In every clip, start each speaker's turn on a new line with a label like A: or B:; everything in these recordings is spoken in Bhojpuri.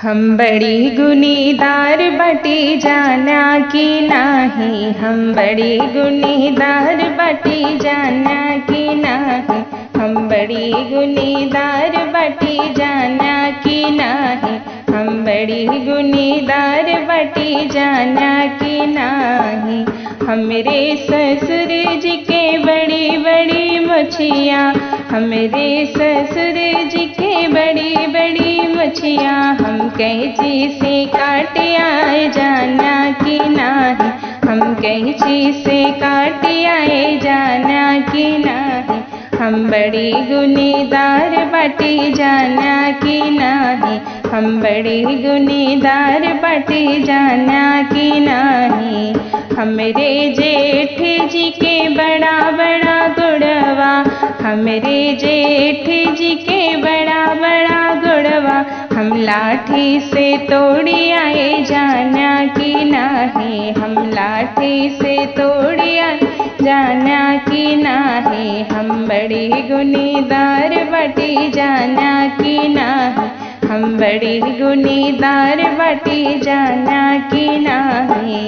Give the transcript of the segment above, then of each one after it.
A: हम बड़ी गुनीदार बटी जाना की नाही, हम बड़ी गुनीदार बटी जाना की नाही, हम बड़ी गुनीदार बटी जाना की नाही, हम बड़ी गुनीदार बटी जाना की नाही। हमरे ससुर जी के बड़ी बड़ी मछियाँ, हमरे ससुर जी के बड़ी बड़ी मछियाँ, हम कैंची से काट आए जाना की नाही, हम कैंची से काट आए जाना की नाही, हम बड़ी गुनीदार बटी जाना की नाही, हम बड़ी गुनीदार बटी जाना की नाही। हमरे जेठ जी के बड़ा बड़ा गुड़वा, हमरे जेठ जी के बड़ा बड़ा गुड़वा, हम लाठी से तोड़ी आए जाना की नाही, हम लाठी से तोड़ी आए जाना की नाही, हम बड़ी गुनीदार बटी जाना की नाही, हम बड़ी गुनीदार बटी जाना की नाही।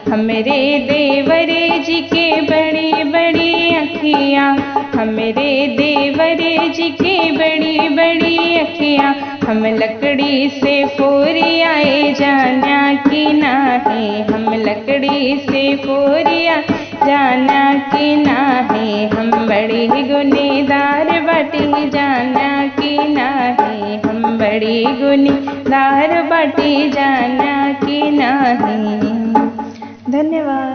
A: हमरे देवरे जी के बड़ी बड़ी अखियाँ, हमरे देवरे जी के बड़ी बड़ी अखियाँ, हम लकड़ी से फोरी आए जाना की नाही, हम लकड़ी से फोरी आए जाना की नाही, हम बड़ी गुनीदार बटी जाना की नाही, हम बड़ी गुनीदार बटी जाना की नाही। धन्यवाद।